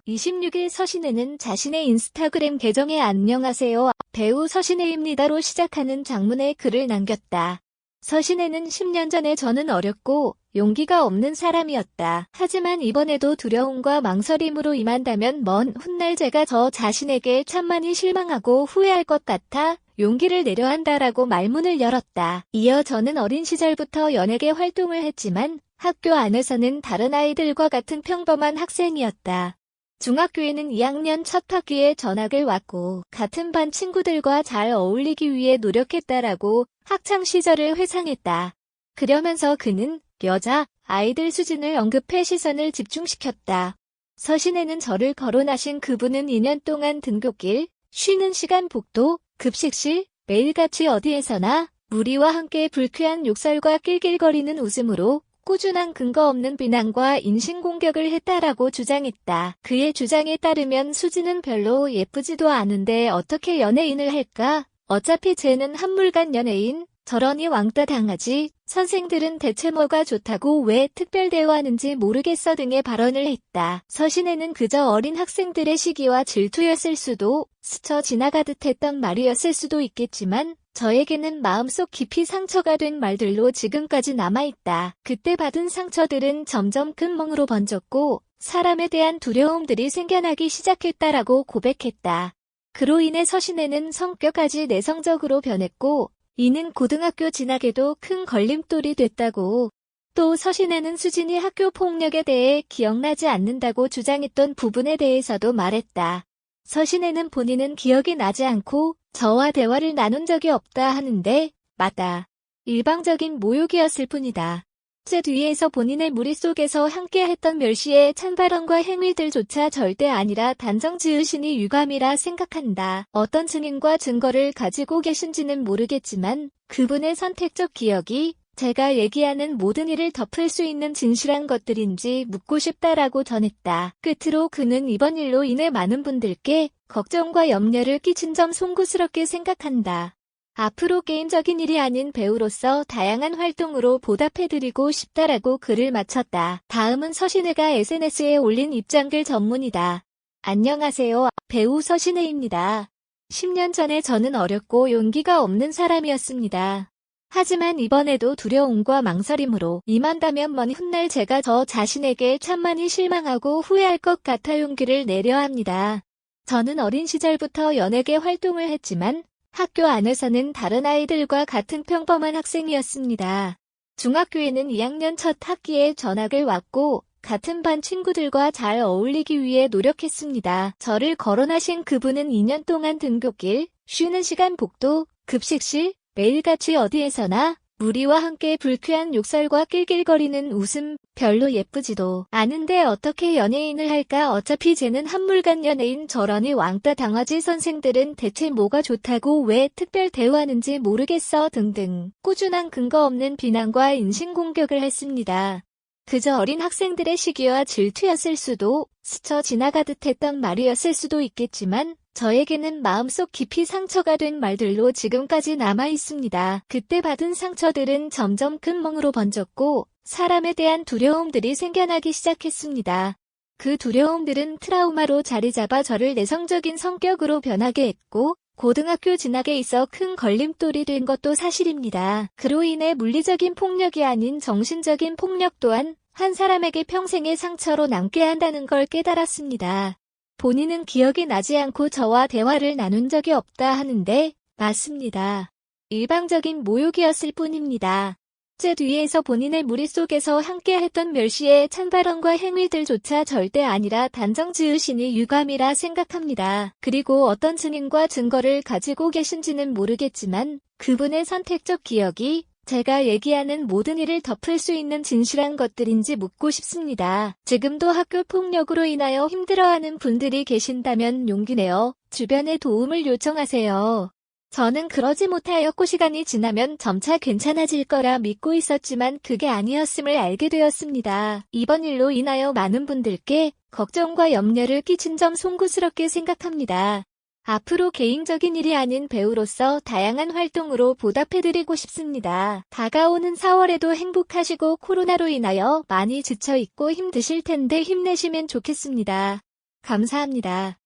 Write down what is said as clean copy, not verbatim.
26일 서신혜는 자신의 인스타그램 계정에 안녕하세요. 배우 서신혜입니다로 시작하는 장문의 글을 남겼다. 서신혜는 10년 전에 저는 어렸고 용기가 없는 사람이었다. 하지만 이번에도 두려움과 망설임으로 임한다면 먼 훗날 제가 저 자신에게 참 많이 실망하고 후회할 것 같아 용기를 내려 한다라고 말문을 열었다. 이어 저는 어린 시절부터 연예계 활동을 했지만 학교 안에서는 다른 아이들과 같은 평범한 학생이었다. 중학교에는 2학년 첫 학기에 전학을 왔고 같은 반 친구들과 잘 어울리기 위해 노력했다라고 학창시절을 회상했다. 그러면서 그는 여자 아이들 수준을 언급해 시선을 집중시켰다. 서신혜는 저를 거론하신 그분은 2년 동안 등굣길, 쉬는 시간 복도, 급식실, 매일같이 어디에서나 무리와 함께 불쾌한 욕설과 낄낄거리는 웃음으로 꾸준한 근거 없는 비난과 인신공격을 했다라고 주장했다. 그의 주장에 따르면 수지는 별로 예쁘지도 않은데 어떻게 연예인을 할까? 어차피 쟤는 한물간 연예인, 저러니 왕따 당하지. 선생들은 대체 뭐가 좋다고 왜 특별 대우하는지 모르겠어 등의 발언을 했다. 서신혜는 그저 어린 학생들의 시기와 질투였을 수도, 스쳐 지나가듯 했던 말이었을 수도 있겠지만 저에게는 마음속 깊이 상처가 된 말들로 지금까지 남아있다. 그때 받은 상처들은 점점 큰 멍으로 번졌고 사람에 대한 두려움들이 생겨나기 시작했다라고 고백했다. 그로 인해 서신혜는 성격까지 내성적으로 변했고 이는 고등학교 진학에도 큰 걸림돌이 됐다고. 또 서신혜는 수진이 학교 폭력에 대해 기억나지 않는다고 주장했던 부분에 대해서도 말했다. 서신혜는 본인은 기억이 나지 않고 저와 대화를 나눈 적이 없다 하는데 맞다. 일방적인 모욕이었을 뿐이다. 제 뒤에서 본인의 무리 속에서 함께했던 멸시의 찬발언과 행위들조차 절대 아니라 단정 지으시니 유감이라 생각한다. 어떤 증인과 증거를 가지고 계신지는 모르겠지만 그분의 선택적 기억이 제가 얘기하는 모든 일을 덮을 수 있는 진실한 것들인지 묻고 싶다라고 전했다. 끝으로 그는 이번 일로 인해 많은 분들께 걱정과 염려를 끼친 점 송구스럽게 생각한다. 앞으로 개인적인 일이 아닌 배우로서 다양한 활동으로 보답해드리고 싶다라고 글을 마쳤다. 다음은 서신혜가 SNS에 올린 입장글 전문이다. 안녕하세요. 배우 서신혜입니다. 10년 전에 저는 어렸고 용기가 없는 사람이었습니다. 하지만 이번에도 두려움과 망설임으로 임한다면 먼 훗날 제가 저 자신에게 참 많이 실망하고 후회할 것 같아 용기를 내려 합니다. 저는 어린 시절부터 연예계 활동을 했지만 학교 안에서는 다른 아이들과 같은 평범한 학생이었습니다. 중학교에는 2학년 첫 학기에 전학을 왔고 같은 반 친구들과 잘 어울리기 위해 노력했습니다. 저를 거론하신 그분은 2년 동안 등굣길, 쉬는 시간 복도, 급식실, 매일같이 어디에서나 무리와 함께 불쾌한 욕설과 낄낄거리는 웃음, 별로 예쁘지도 않은데 어떻게 연예인을 할까? 어차피 쟤는 한물간 연예인 저러니 왕따 당하지. 선생들은 대체 뭐가 좋다고 왜 특별 대우하는지 모르겠어 등등 꾸준한 근거 없는 비난과 인신공격을 했습니다. 그저 어린 학생들의 시기와 질투였을 수도, 스쳐 지나가듯 했던 말이었을 수도 있겠지만 저에게는 마음속 깊이 상처가 된 말들로 지금까지 남아있습니다. 그때 받은 상처들은 점점 큰 멍으로 번졌고 사람에 대한 두려움들이 생겨나기 시작했습니다. 그 두려움들은 트라우마로 자리잡아 저를 내성적인 성격으로 변하게 했고 고등학교 진학에 있어 큰 걸림돌이 된 것도 사실입니다. 그로 인해 물리적인 폭력이 아닌 정신적인 폭력 또한 한 사람에게 평생의 상처로 남게 한다는 걸 깨달았습니다. 본인은 기억이 나지 않고 저와 대화를 나눈 적이 없다 하는데 맞습니다. 일방적인 모욕이었을 뿐입니다. 제 뒤에서 본인의 무리 속에서 함께했던 멸시의 찬발언과 행위들조차 절대 아니라 단정 지으시니 유감이라 생각합니다. 그리고 어떤 증인과 증거를 가지고 계신지는 모르겠지만 그분의 선택적 기억이 제가 얘기하는 모든 일을 덮을 수 있는 진실한 것들인지 묻고 싶습니다. 지금도 학교 폭력으로 인하여 힘들어하는 분들이 계신다면 용기 내어 주변에 도움을 요청하세요. 저는 그러지 못하였고 시간이 지나면 점차 괜찮아질 거라 믿고 있었지만 그게 아니었음을 알게 되었습니다. 이번 일로 인하여 많은 분들께 걱정과 염려를 끼친 점 송구스럽게 생각합니다. 앞으로 개인적인 일이 아닌 배우로서 다양한 활동으로 보답해드리고 싶습니다. 다가오는 4월에도 행복하시고 코로나로 인하여 많이 지쳐있고 힘드실 텐데 힘내시면 좋겠습니다. 감사합니다.